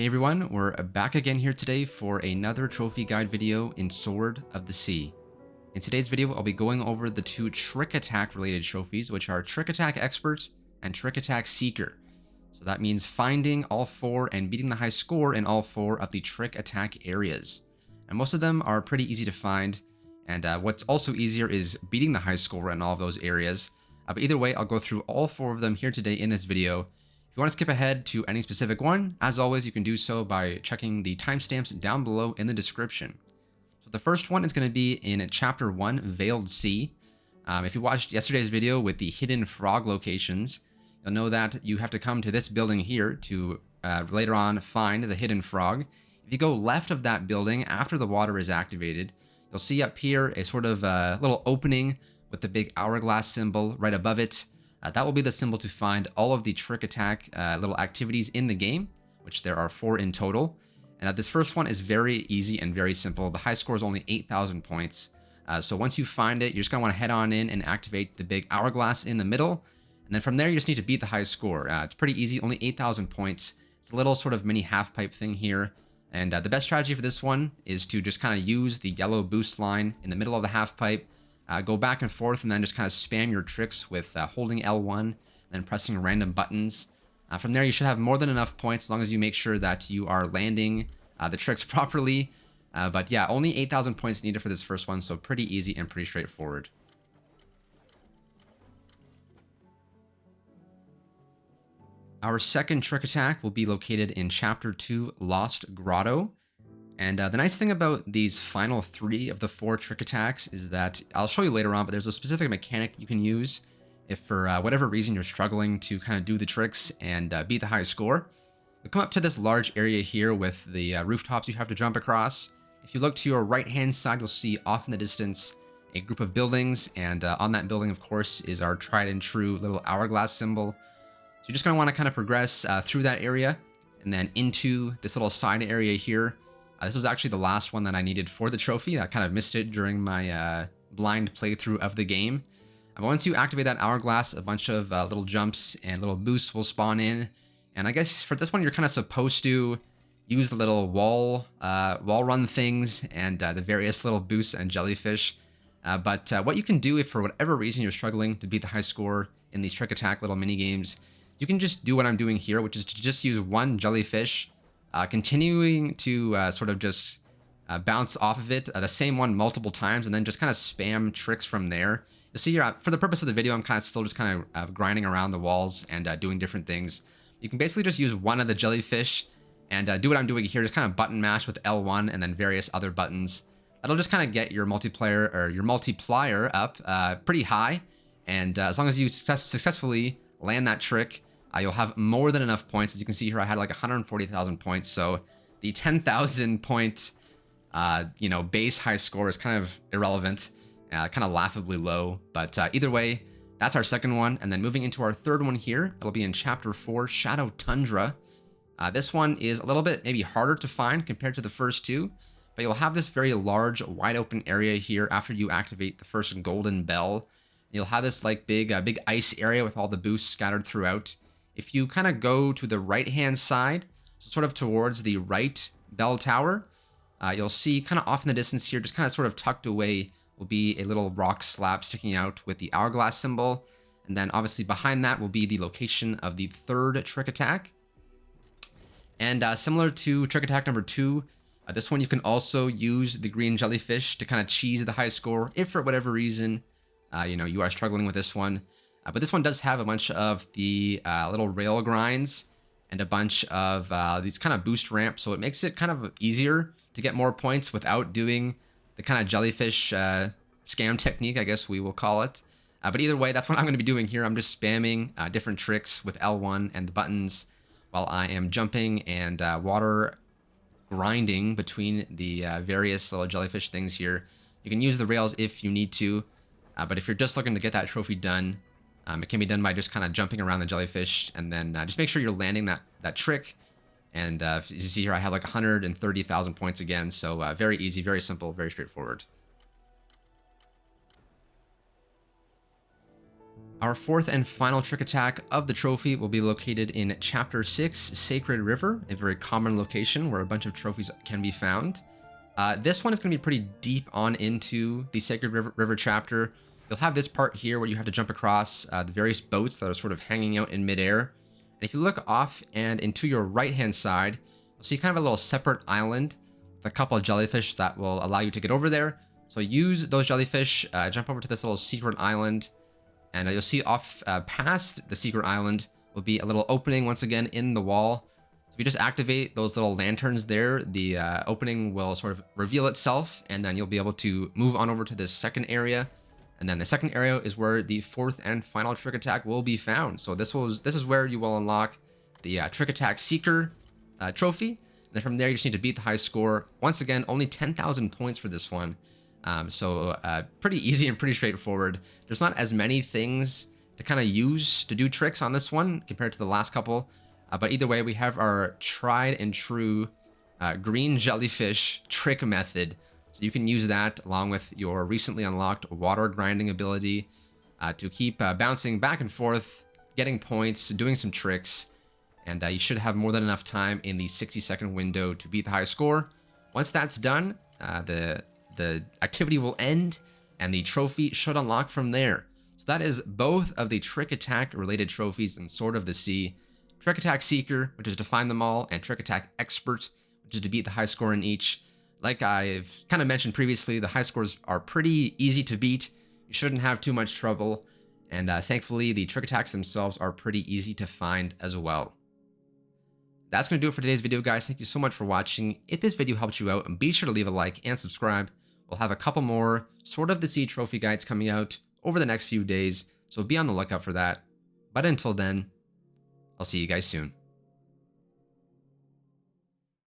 Hey everyone, we're back again here today for another trophy guide video in Sword of the Sea. In today's video, I'll be going over the two Trick Attack related trophies, which are Trick Attack Expert and Trick Attack Seeker. So that means finding all four and beating the high score in all four of the Trick Attack areas. And most of them are pretty easy to find, and what's also easier is beating the high score in all of those areas. But either way, I'll go through all four of them here today in this video. If you want to skip ahead to any specific one, as always, you can do so by checking the timestamps down below in the description. So the first one is going to be in Chapter 1, Veiled Sea. If you watched yesterday's video with the hidden frog locations, you'll know that you have to come to this building here to later on find the hidden frog. If you go left of that building after the water is activated, you'll see up here a sort of little opening with the big hourglass symbol right above it. That will be the symbol to find all of the Trick Attack little activities in the game, which there are 4 in total. And this first one is very easy and very simple. The high score is only 8,000 points. So once you find it, you're just going to want to head on in and activate the big hourglass in the middle. And then from there, you just need to beat the high score. It's pretty easy, only 8,000 points. It's a little sort of mini half-pipe thing here. And the best strategy for this one is to just kind of use the yellow boost line in the middle of the half-pipe. Go back and forth and then just kind of spam your tricks with holding L1 and then pressing random buttons. From there, you should have more than enough points as long as you make sure that you are landing the tricks properly. But yeah, only 8,000 points needed for this first one, so pretty easy and pretty straightforward. Our second Trick Attack will be located in Chapter 2, Lost Grotto. And the nice thing about these final 3 of the 4 Trick Attacks is that, I'll show you later on, but there's a specific mechanic you can use if for whatever reason you're struggling to kind of do the tricks and beat the high score. You'll come up to this large area here with the rooftops you have to jump across. If you look to your right-hand side, you'll see off in the distance a group of buildings, and on that building, of course, is our tried and true little hourglass symbol. So you're just going to want to kind of progress through that area and then into this little side area here. This was actually the last one that I needed for the trophy. I kind of missed it during my blind playthrough of the game. But once you activate that hourglass, a bunch of little jumps and little boosts will spawn in. And I guess for this one, you're kind of supposed to use the little wall run things and the various little boosts and jellyfish. But what you can do if for whatever reason you're struggling to beat the high score in these Trick Attack little mini games, you can just do what I'm doing here, which is to just use one jellyfish. Continuing to sort of just bounce off of it, the same one multiple times, and then just kind of spam tricks from there. You'll see here, for the purpose of the video, I'm still just kind of grinding around the walls and doing different things. You can basically just use one of the jellyfish and do what I'm doing here, just kind of button mash with L1 and then various other buttons. That'll just kind of get your multiplier up pretty high, and as long as you successfully land that trick, you'll have more than enough points. As you can see here, I had like 140,000 points. So the 10,000 point, base high score is kind of irrelevant, kind of laughably low. But either way, that's our second one. And then moving into our third one here, that'll be in Chapter 4, Shadow Tundra. This one is a little bit maybe harder to find compared to the first 2, but you'll have this very large, wide open area here after you activate the first golden bell. You'll have this like big ice area with all the boosts scattered throughout. If you kind of go to the right-hand side, so sort of towards the right bell tower, you'll see kind of off in the distance here, just kind of sort of tucked away, will be a little rock slab sticking out with the hourglass symbol. And then obviously behind that will be the location of the third Trick Attack. And similar to Trick Attack number 2, this one you can also use the green jellyfish to kind of cheese the high score if for whatever reason, you are struggling with this one. But this one does have a bunch of the little rail grinds and a bunch of these kind of boost ramps, so it makes it kind of easier to get more points without doing the kind of jellyfish scam technique, I guess we will call it. But either way, that's what I'm going to be doing here. I'm just spamming different tricks with L1 and the buttons while I am jumping and water grinding between the various little jellyfish things here. You can use the rails if you need to, but if you're just looking to get that trophy done, it can be done by just kind of jumping around the jellyfish and then just make sure you're landing that trick. And as you see here, I have like 130,000 points again. So very easy, very simple, very straightforward. Our fourth and final trick attack of the trophy will be located in Chapter 6, Sacred River, a very common location where a bunch of trophies can be found. This one is going to be pretty deep on into the Sacred River chapter. You'll have this part here where you have to jump across the various boats that are sort of hanging out in midair. And if you look off and into your right-hand side, you'll see kind of a little separate island with a couple of jellyfish that will allow you to get over there. So use those jellyfish, jump over to this little secret island, and you'll see off past the secret island will be a little opening once again in the wall. If you just activate those little lanterns there, the opening will sort of reveal itself, and then you'll be able to move on over to this second area. And then the second area is where the fourth and final trick attack will be found. So this is where you will unlock the Trick Attack Seeker trophy. And then from there, you just need to beat the high score. Once again, only 10,000 points for this one. So pretty easy and pretty straightforward. There's not as many things to kind of use to do tricks on this one compared to the last couple. But either way, we have our tried and true green jellyfish trick method. So you can use that along with your recently unlocked water grinding ability to keep bouncing back and forth, getting points, doing some tricks. And you should have more than enough time in the 60-second window to beat the high score. Once that's done, the activity will end and the trophy should unlock from there. So that is both of the trick attack related trophies in Sword of the Sea. Trick Attack Seeker, which is to find them all, and Trick Attack Expert, which is to beat the high score in each. Like I've kind of mentioned previously, the high scores are pretty easy to beat. You shouldn't have too much trouble. And thankfully, the trick attacks themselves are pretty easy to find as well. That's going to do it for today's video, guys. Thank you so much for watching. If this video helped you out, be sure to leave a like and subscribe. We'll have a couple more Sword of the Sea trophy guides coming out over the next few days, so be on the lookout for that. But until then, I'll see you guys soon.